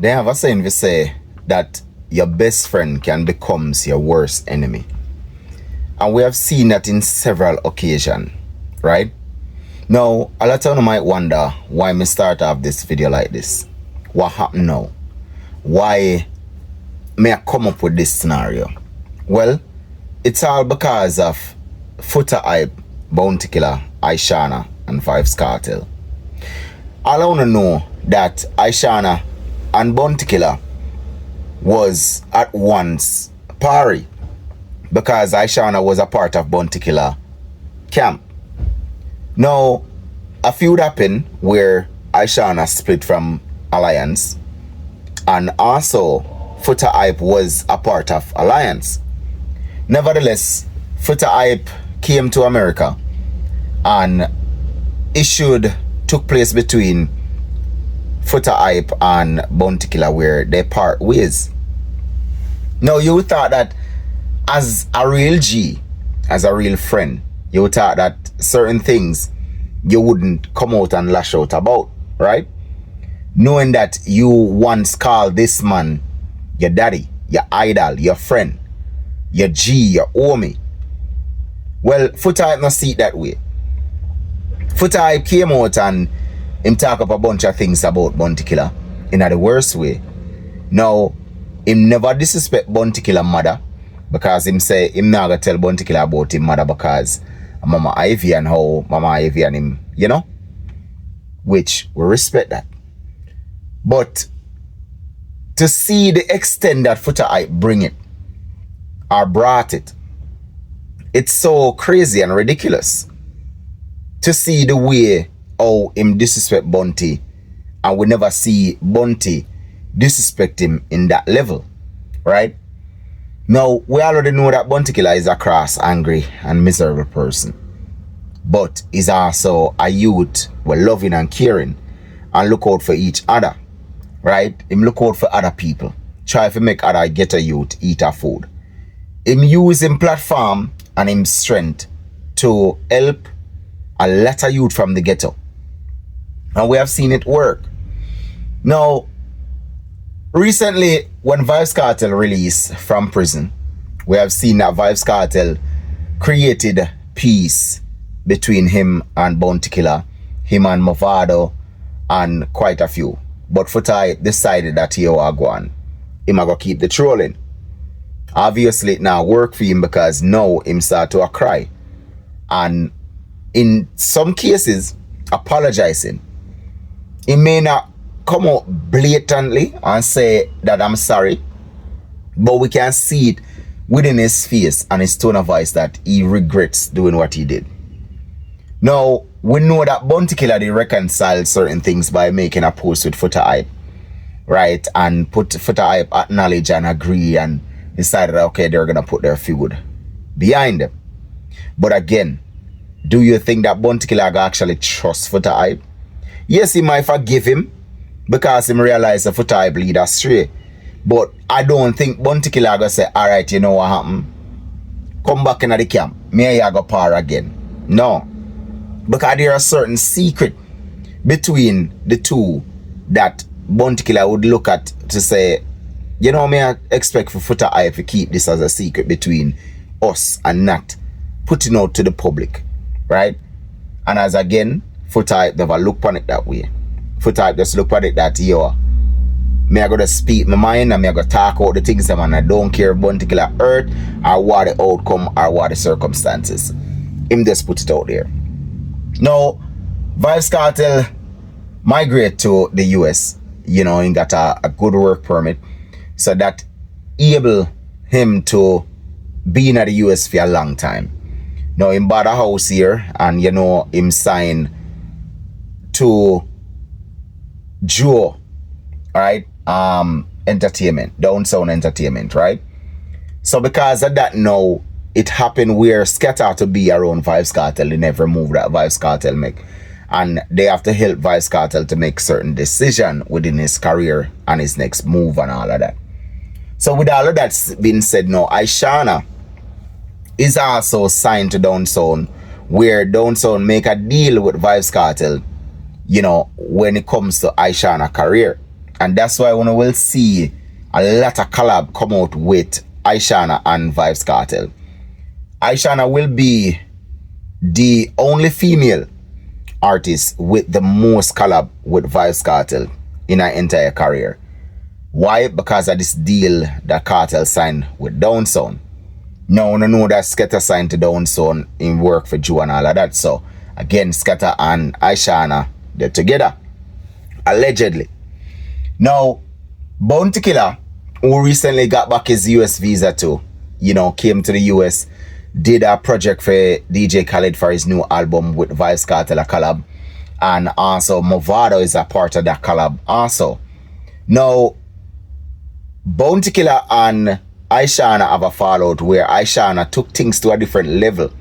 They have a saying we say that your best friend can become your worst enemy. And we have seen that in several occasions, right? Now, a lot of you might wonder why me start off this video like this. What happened now? Why may I come up with this scenario? Well, it's all because of Footahype, Bounty Killer, Ishawna, and Vybz Kartel. All I want to know that Ishawna and Bounty Killer was at once pari, because Ishawna was a part of Bounty Killer camp. Now, a feud happened where Ishawna split from Alliance, and also Footahype was a part of Alliance. Nevertheless, Footahype came to America and issued took place between Footahype and Bounty Killer, where they part ways. Now, you thought that as a real G, as a real friend, you thought that certain things you wouldn't come out and lash out about, right? Knowing that you once called this man your daddy, your idol, your friend, your G, your homie. Well, Footahype not see it that way. Footahype came out and him talk up a bunch of things about Bounty Killer in the worst way. Now, him never disrespect Bounty Killer mother, because him say him not gonna tell Bounty Killer about him mother because Mama Ivy and how Mama Ivy and him, you know, which we respect that. But to see the extent that Footahype bring it or brought it, it's so crazy and ridiculous to see the way how him disrespect Bounty, and we never see Bounty disrespect him in that level, right? Now, we already know that Bounty Killer is a cross, angry, and miserable person. But he's also a youth, well, loving and caring, and look out for each other, right? Him look out for other people. Try to make other get a youth eat a food. Him use him platform and him strength to help a lot of youth from the ghetto. And we have seen it work. Now, recently, when Vybz Kartel released from prison, we have seen that Vybz Kartel created peace between him and Bounty Killer, him and Movado, and quite a few. But Footahype decided that he was going. Him a go keep the trolling. Obviously, it now work for him because now him start to cry. And in some cases, apologizing. He may not come out blatantly and say that I'm sorry, but we can see it within his face and his tone of voice that he regrets doing what he did. Now, we know that Bounty Killer they reconcile certain things by making a post with Footahype, right? And put Footahype acknowledge and agree and decided, okay, they're gonna put their feud behind them. But again, do you think that Bounty Killer actually trust Footahype? Yes, he might forgive him because he realized the Footahype lead astray. But I don't think Bounty Killer gonna say, alright, you know what happened? Come back in the camp. Me and you go par again. No. Because there are certain secret between the two that Bounty Killer would look at to say, you know, may I expect for Footahype to keep this as a secret between us and not putting out to the public, right? And as again, Footahype never look upon it that way. Footahype just look at it that, yo, me I gotta speak my mind and me I gotta talk out the things that man I don't care about Bounty Killer hurt or what the outcome or what the circumstances. Him just put it out there. Now, Vybz Kartel migrate to the US. You know, he got a good work permit. So that able him to be in the US for a long time. Now, him bought a house here and, you know, him signed to Joe, right? Entertainment, Downtown Entertainment, right? So because of that now, it happened where Scatter to be around Vybz Kartel. They never move that Vybz Kartel make. And they have to help Vybz Kartel to make certain decision within his career and his next move and all of that. So with all of that being said now, Ishawna is also signed to Downtown, where Downtown make a deal with Vybz Kartel, you know, when it comes to Ishawna career. And that's why when we will see a lot of collab come out with Ishawna and Vybz Kartel. Ishawna will be the only female artist with the most collab with Vybz Kartel in her entire career. Why? Because of this deal that Kartel signed with Down Sound. Now, no know that Skepta signed to Down Sound in work for Jew and all of that. So, again, Skepta and Ishawna, they're together. Allegedly. Now, Bounty Killer, who recently got back his US visa too, came to the US, did a project for DJ Khaled for his new album with Vybz Kartel, a collab. And also, Movado is a part of that collab also. Now, Bounty Killer and Ishawna have a fallout where Ishawna took things to a different level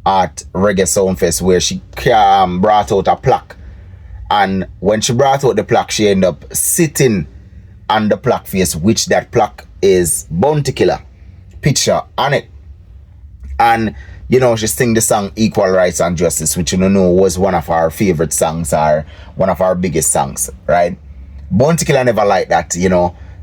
at Reggae Soundfest, where she brought out a plaque. And when she brought out the plaque, she ended up sitting on the plaque face, which that plaque is Bounty Killer picture on it. And she sang the song Equal Rights and Justice, which was one of our favorite songs, or one of our biggest songs, right? Bounty Killer never liked that,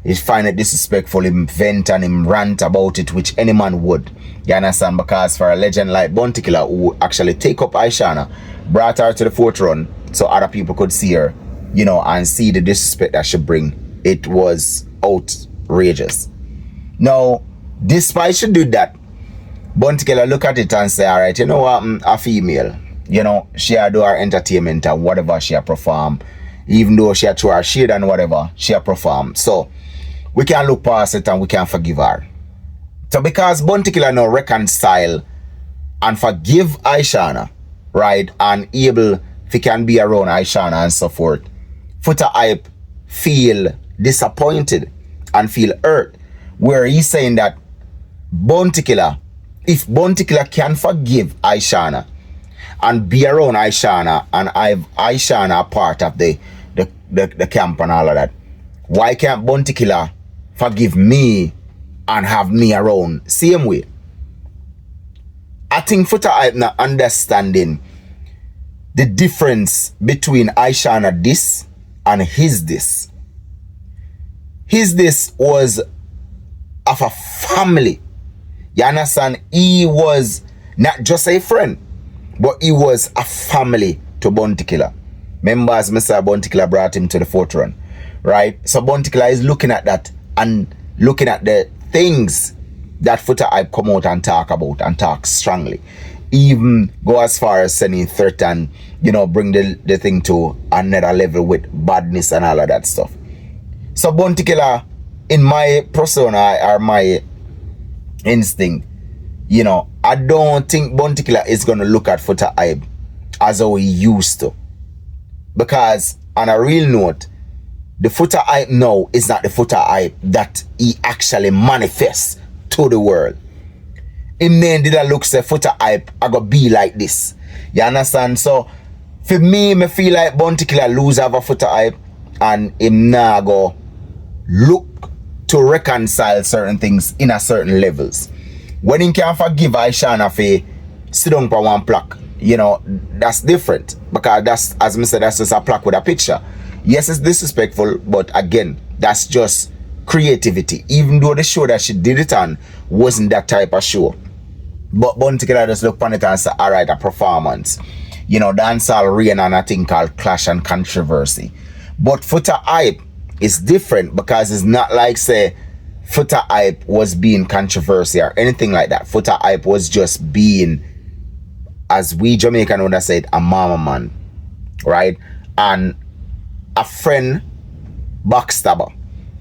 He find it disrespectful, him vent and him rant about it, which any man would. You understand? Because for a legend like Bounty Killer, who actually take up Ishawna, brought her to the forefront so other people could see her, and see the disrespect that she bring, it was outrageous. Now, despite she did that, Bounty Killer look at it and say, all right, you know what, a female, she do her entertainment and whatever she perform, even though she throw her shade and whatever, she perform. So, we can look past it and we can forgive her. So because Bounty Killer now reconcile and forgive Ishawna, right, and able if he can be around Ishawna and so forth, Footahype feel disappointed and feel hurt, where he's saying that Bounty Killer, if Bounty Killer can forgive Ishawna and be around Ishawna and have Ishawna a part of the camp and all of that, why can't Bounty Killer forgive me and have me around same way? I think Footahype not understanding the difference between Ishawna this and his this. His this was of a family. You understand? He was not just a friend, but he was a family to Bounty Killer. Remember, as Mr. Bounty Killer brought him to the forefront, right? So Bounty Killer is looking at that and looking at the things that Footahype come out and talk about and talk strongly. Even go as far as sending threat and, bring the thing to another level with badness and all of that stuff. So Bounty Killer, in my persona or my instinct, I don't think Bounty Killer is going to look at Footahype as how he used to. Because on a real note, the Footahype now is not the Footahype that he actually manifests to the world. Him man did a look say Footahype I go be like this. You understand? So for me, I feel like Bounty Killer lose over Footahype and him now go look to reconcile certain things in a certain levels. When he can forgive Ishawna for sit down for one plaque, that's different. Because that's, as I said, that's just a plaque with a picture. Yes, it's disrespectful, but again, that's just creativity. Even though the show that she did it on wasn't that type of show. But Bounty Killer just look upon it and say, alright, a performance. Dancehall reign on a thing called Clash and Controversy. But Footahype is different because it's not like, say, Footahype was being controversy or anything like that. Footahype was just being, as we Jamaican would have said, a mama man. Right? And a friend backstabber.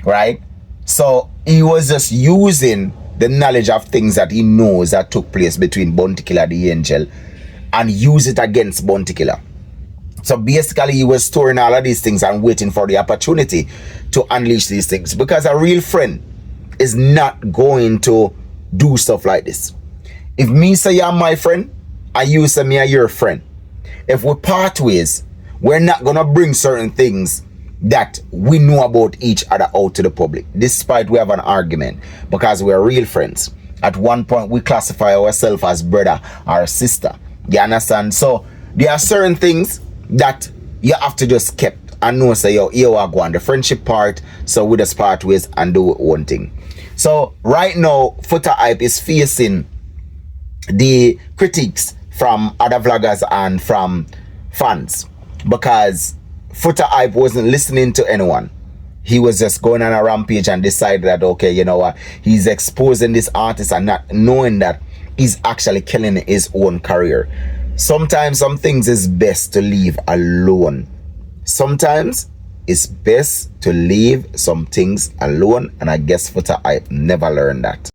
Right? So he was just using the knowledge of things that he knows that took place between Bounty Killer the Angel and use it against Bounty Killer. So basically he was storing all of these things and waiting for the opportunity to unleash these things, because a real friend is not going to do stuff like this. If me say you're my friend and you say me are your friend, if we part ways, we're not gonna bring certain things that we know about each other out to the public, despite we have an argument, because we're real friends. At one point we classify ourselves as brother or sister. You understand? So there are certain things that you have to just keep and know say, yo, here we go on the friendship part, so we just part ways and do one thing. So right now, Footahype is facing the critiques from other vloggers and from fans because Footahype wasn't listening to anyone. He was just going on a rampage and decided that, okay, you know what, he's exposing this artist and not knowing that he's actually killing his own career. Sometimes some things is best to leave alone. Sometimes it's best to leave some things alone, and I guess Footahype never learned that.